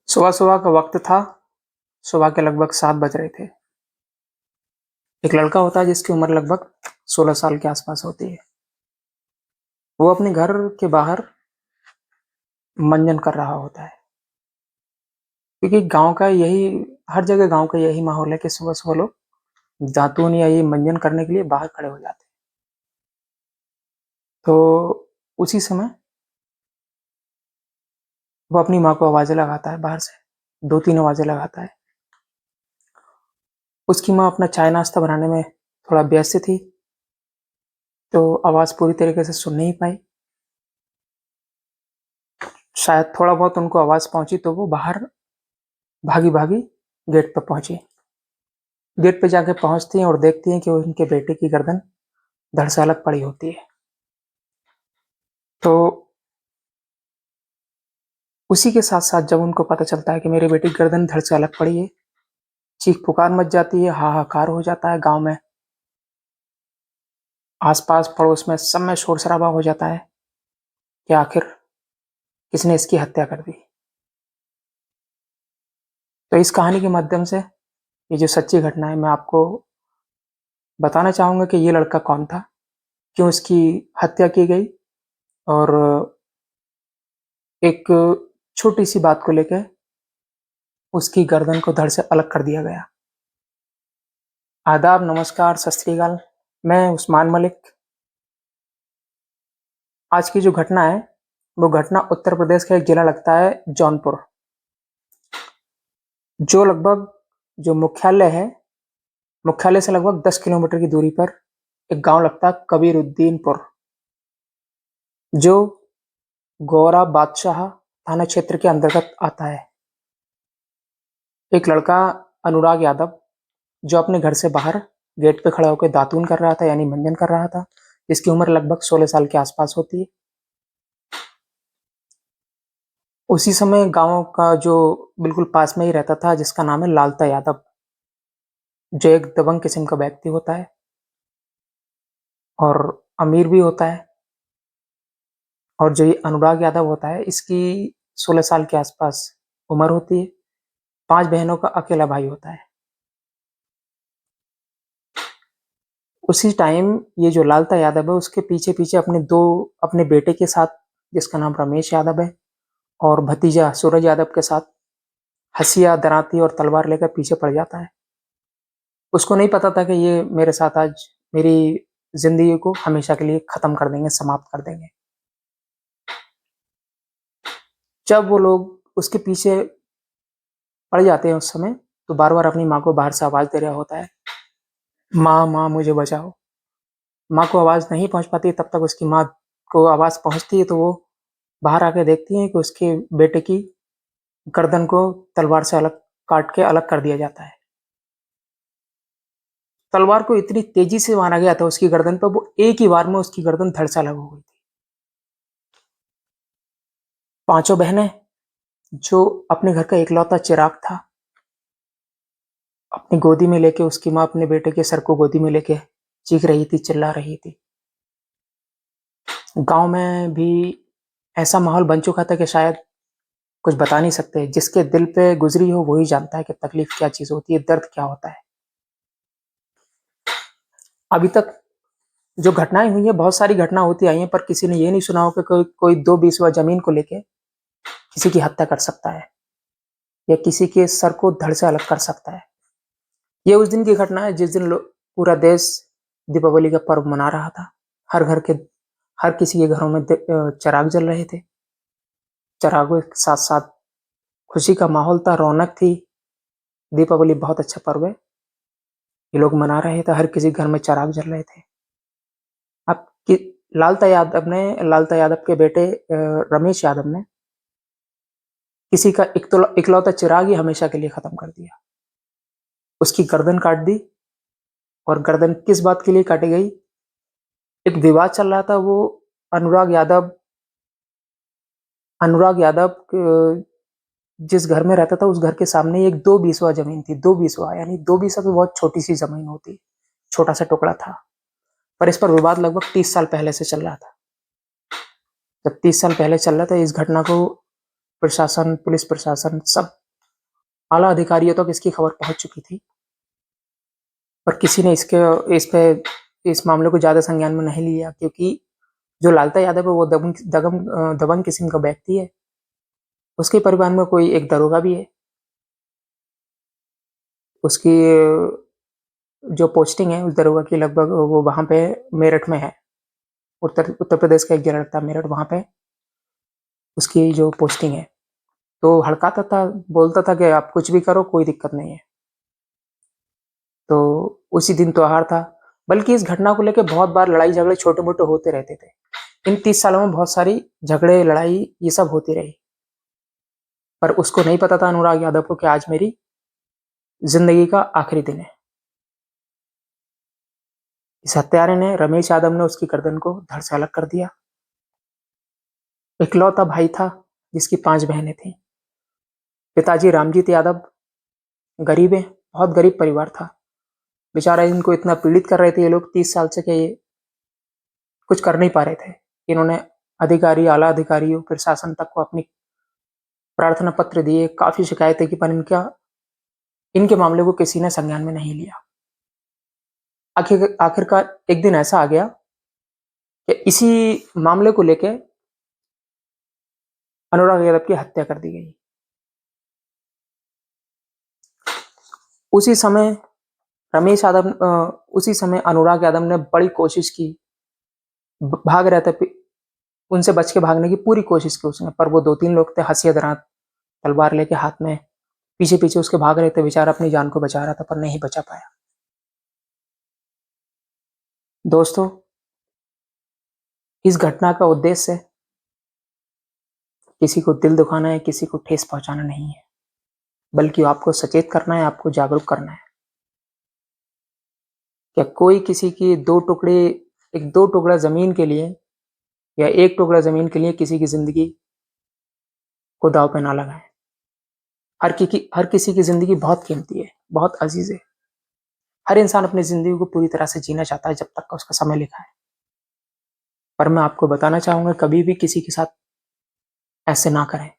सुबह-सुबह का वक़्त था, सुबह के लगभग 7 बज रहे थे। एक लड़का होता है जिसकी उम्र लगभग 16 साल के आस-पास होती है। वो अपने घर के बाहर मंजन कर रहा होता है। क्योंकि गाँव का यही हर जगह गाँव का यही माहौल है कि सुबह-सुबह लोग दातून या ये मंजन करने के लिए बाहर खड़े हो जाते हैं। तो उसी समय वो अपनी माँ को आवाज़ें लगाता है बाहर से, 2-3 आवाज़ें लगाता है। उसकी माँ अपना चाय-नाश्ता बनाने में थोड़ा व्यस्त थी, तो आवाज़ पूरी तरीके से सुन नहीं पाई। शायद थोड़ा बहुत उनको आवाज़ पहुँची तो वो बाहर भागी-भागी गेट पे पहुँची। गेट पे जाके पहुँचती हैं और देखती हैं कि उनके बेटे की गर्दन धड़ से अलग पड़ी होती है। तो उसी के साथ-साथ जब उनको पता चलता है कि मेरे बेटे की गर्दन धड़ से अलग पड़ी है, चीख-पुकार मच जाती है, हाहाकार हो जाता है गाँव में। आस-पास पड़ोस में सब में शोर-शराबा हो जाता है कि आखिर किसने इसकी हत्या कर दी। तो इस कहानी के माध्यम से ये जो सच्ची घटना है मैं आपको बताना चाहूँगा कि ये लड़का कौन था, क्यों इसकी हत्या की गई और एक छोटी-सी बात को लेके उसकी गर्दन को धड़ से अलग कर दिया गया। आदाब, नमस्कार, सत श्री अकाल। मैं उस्मान मलिक। आज की जो घटना है, वो घटना उत्तर प्रदेश का एक जिला लगता है जौनपुर, जो लगभग जो मुख्यालय है, मुख्यालय से लगभग 10 किलोमीटर की दूरी पर एक गाँव लगता है कबीरुद्दीनपुर, जो गौरा बादशाह थाना क्षेत्र के अंतर्गत आता है। एक लड़का अनुराग यादव, जो अपने घर से बाहर गेट पे खड़ा होकर दातून कर रहा था यानी मंजन कर रहा था, जिसकी उम्र लगभग 16 साल के आसपास होती है। उसी समय गाँव का जो बिल्कुल पास में ही रहता था जिसका नाम है लालता यादव, जो एक दबंग किस्म का व्यक्ति होता है और अमीर भी होता है। और जो ये अनुराग यादव होता है, इसकी 16 साल के आसपास उम्र होती है। 5 बहनों का अकेला भाई होता है। उसी टाइम ये जो लालता यादव है उसके पीछे-पीछे अपने बेटे के साथ, जिसका नाम रमेश यादव है, और भतीजा सूरज यादव के साथ हँसिया, दरांती और तलवार लेकर पीछे पड़ जाता है। उसको नहीं पता था कि ये मेरे साथ आज मेरी ज़िंदगी को हमेशा के लिए ख़त्म कर देंगे, समाप्त कर देंगे। जब वो लोग उसके पीछे पड़ जाते हैं उस समय, तो बार-बार अपनी माँ को बाहर से आवाज़ दे रहा होता है, "माँ, माँ मुझे बचाओ।" माँ को आवाज़ नहीं पहुँच पाती, तब तक उसकी माँ को आवाज़ पहुँचती है तो वो बाहर आके देखती हैं कि उसके बेटे की गर्दन को तलवार से अलग काट के अलग कर दिया जाता है। तलवार को इतनी तेज़ी से मारा गया था उसकी गर्दन पे, वो एक ही बार में उसकी गर्दन धड़ से अलग हो गई थी। पाँचों बहनें, जो अपने घर का इकलौता चिराग था, अपनी गोदी में लेके उसकी माँ अपने बेटे के सर को गोदी में लेके चीख रही थी, चिल्ला रही थी। गाँव में भी ऐसा माहौल बन चुका था कि शायद कुछ बता नहीं सकते। जिसके दिल पे गुज़री हो वही जानता है कि तकलीफ़ क्या चीज़ होती है, दर्द क्या होता है। अभी तक जो घटनाएँ हुई हैं, बहुत सारी घटना होती आई हैं, पर किसी ने ये नहीं सुना होगा कि कोई कोई 2 बीसवा ज़मीन को लेके किसी की हत्या कर सकता है या किसी के सर को धड़ से अलग कर सकता है। ये उस दिन की घटना है जिस दिन पूरा देश दीपावली का पर्व मना रहा था। हर किसी के घरों में चिराग जल रहे थे। चिरागों के साथ-साथ खुशी का माहौल था, रौनक थी। दीपावली बहुत अच्छा पर्व है। ये लोग मना रहे थे, हर किसी के घर में चिराग जल रहे थे। अब कि लालता यादव के बेटे रमेश यादव ने किसी का इकलौता चिराग ही हमेशा के लिए खत्म कर दिया। उसकी गर्दन काट दी। और गर्दन किस बात के लिए काटी गई? एक विवाद चल रहा था। वो अनुराग यादव अनुराग यादव जिस घर में रहता था उस घर के सामने एक 2 बीसवा ज़मीन थी। 2 बीसवा यानी 2 बीसवा तो बहुत छोटी-सी ज़मीन होती है, छोटा-सा टुकड़ा था। पर इस पर विवाद लगभग 30 साल पहले से चल रहा था। जब 30 साल पहले चल रहा था, इस घटना को प्रशासन, पुलिस प्रशासन, सब आला अधिकारियों तक इसकी खबर पहुंच चुकी थी, पर किसी ने इस मामले को ज्यादा संज्ञान में नहीं लिया, क्योंकि जो लालता यादव है वो दबंग किस्म का व्यक्ति है। उसके परिवार में कोई एक दरोगा भी है। उसकी जो पोस्टिंग है उस दरोगा की, लगभग वो वहां पे मेरठ में है। उत्तर प्रदेश का एक जिला लगता है मेरठ, वहां पे उसकी जो पोस्टिंग है। तो हड़काता था, बोलता था कि आप कुछ भी करो, कोई दिक्कत नहीं है। तो उसी दिन त्योहार था। बल्कि इस घटना को लेकर बहुत बार लड़ाई झगड़े छोटे मोटे होते रहते थे। इन 30 सालों में बहुत सारी झगड़े, लड़ाई, ये सब होती रही, पर उसको नहीं पता था अनुराग यादव को कि आज मेरी जिंदगी का आखिरी दिन है। इस हत्यारे ने, रमेश यादव ने, उसकी गर्दन को धड़ से अलग कर दिया। इकलौता भाई था जिसकी 5 बहनें थीं। पिताजी रामजीत यादव गरीब है, बहुत गरीब परिवार था। बेचारा इनको इतना पीड़ित कर रहे थे ये लोग 30 साल से कि ये कुछ कर नहीं पा रहे थे। इन्होंने अधिकारी, आला अधिकारियों, प्रशासन तक को अपनी प्रार्थना पत्र दिए, काफी शिकायतें की, पर इनके मामले को किसी ने संज्ञान में नहीं लिया। आखिरकार एक दिन ऐसा आ गया कि इसी मामले को लेकर अनुराग यादव की हत्या कर दी गई। उसी समय अनुराग यादव ने बड़ी कोशिश की, भाग रहा था, उनसे बच के भागने की पूरी कोशिश की उसने, पर वो 2-3 लोग थे हथियार, तलवार लेके हाथ में, पीछे पीछे उसके भाग रहे थे। बेचारा अपनी जान को बचा रहा था, पर नहीं बचा पाया। दोस्तों, इस घटना का उद्देश्य किसी को दिल दुखाना है, किसी को ठेस पहुंचाना नहीं है, बल्कि आपको सचेत करना है, आपको जागरूक करना है। क्या कोई किसी की 2 टुकड़ा जमीन के लिए या 1 टुकड़ा जमीन के लिए किसी की जिंदगी को दांव पे ना लगाए। हर किसी की जिंदगी बहुत कीमती है, बहुत अजीज है। हर इंसान अपनी जिंदगी को पूरी तरह से जीना चाहता है जब तक का उसका समय लिखा है। पर मैं आपको बताना चाहूंगा, कभी भी किसी के साथ ऐसे ना करें।